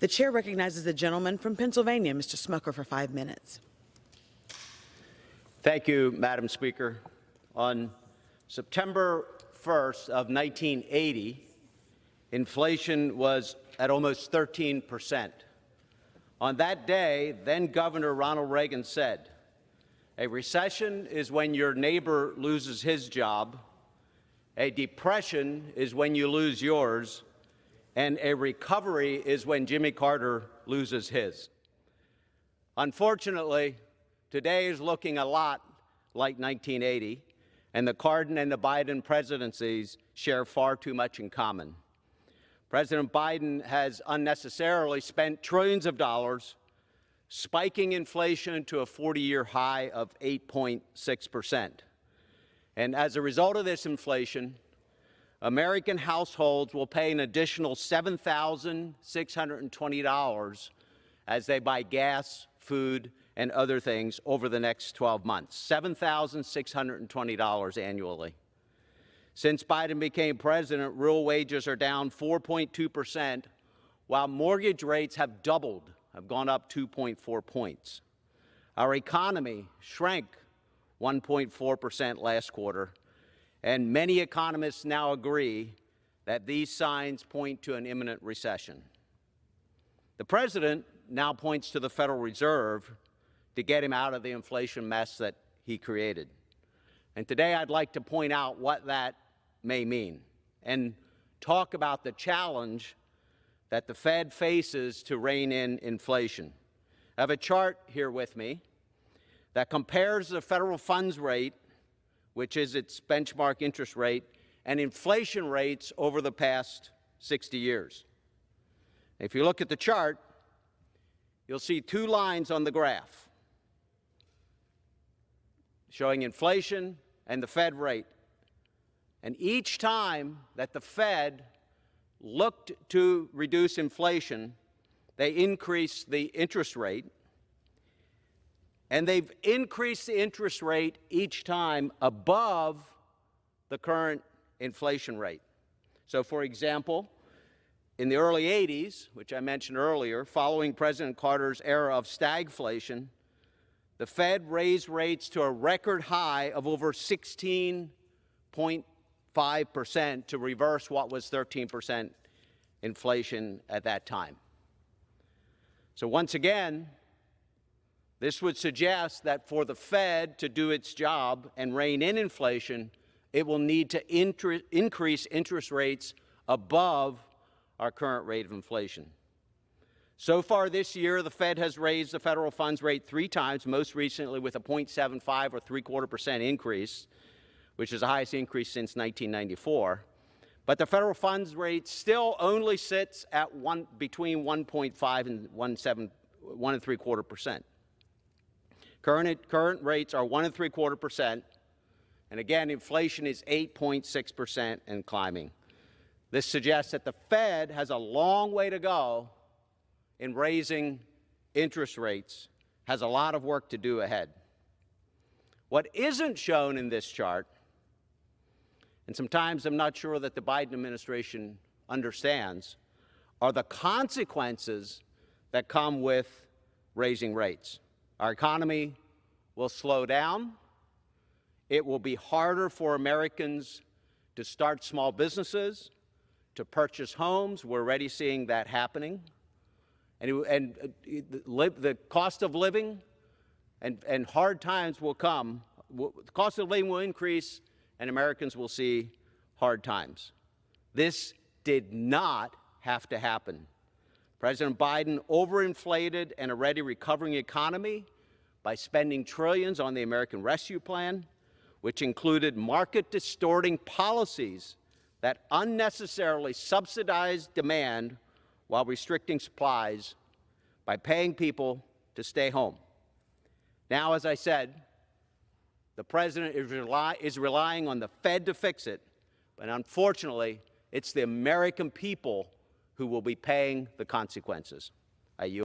The chair recognizes the gentleman from Pennsylvania, Mr. Smucker, for 5 minutes. Thank you, Madam Speaker. On September 1st of 1980, inflation was at almost 13%. On that day, then Governor Ronald Reagan said, "A recession is when your neighbor loses his job, a depression is when you lose yours, and a recovery is when Jimmy Carter loses his." Unfortunately, today is looking a lot like 1980, and the Carter and the Biden presidencies share far too much in common. President Biden has unnecessarily spent trillions of dollars spiking inflation to a 40-year high of 8.6%. And as a result of this inflation, American households will pay an additional $7,620 as they buy gas, food, and other things over the next 12 months, $7,620 annually. Since Biden became president, real wages are down 4.2%, while mortgage rates have doubled, have gone up 2.4 points. Our economy shrank 1.4% last quarter, and many economists now agree that these signs point to an imminent recession. The president now points to the Federal Reserve to get him out of the inflation mess that he created. And today I'd like to point out what that may mean and talk about the challenge that the Fed faces to rein in inflation. I have a chart here with me that compares the federal funds rate, which is its benchmark interest rate, and inflation rates over the past 60 years. If you look at the chart, you'll see two lines on the graph showing inflation and the Fed rate. And each time that the Fed looked to reduce inflation, they increased the interest rate. And they've increased the interest rate each time above the current inflation rate. So, for example, in the early 80s, which I mentioned earlier, following President Carter's era of stagflation, the Fed raised rates to a record high of over 16.5% to reverse what was 13% inflation at that time. So once again, this would suggest that for the Fed to do its job and rein in inflation, it will need to increase interest rates above our current rate of inflation. So far this year, the Fed has raised the federal funds rate 3 times, most recently with a 0.75 or 3/4% increase, which is the highest increase since 1994. But the federal funds rate still only sits at between 1.5 and 1.75%. Current rates are 1.75%, and again, inflation is 8.6% and climbing. This suggests that the Fed has a long way to go in raising interest rates, has a lot of work to do ahead. What isn't shown in this chart, and sometimes I'm not sure that the Biden administration understands, are the consequences that come with raising rates. Our economy will slow down. It will be harder for Americans to start small businesses, to purchase homes. We're already seeing that happening. And the cost of living and hard times will come. The cost of living will increase, and Americans will see hard times. This did not have to happen. President Biden overinflated an already recovering economy by spending trillions on the American Rescue Plan, which included market-distorting policies that unnecessarily subsidized demand while restricting supplies by paying people to stay home. Now, as I said, the president is relying on the Fed to fix it, but unfortunately, it's the American people who will be paying the consequences. I yield.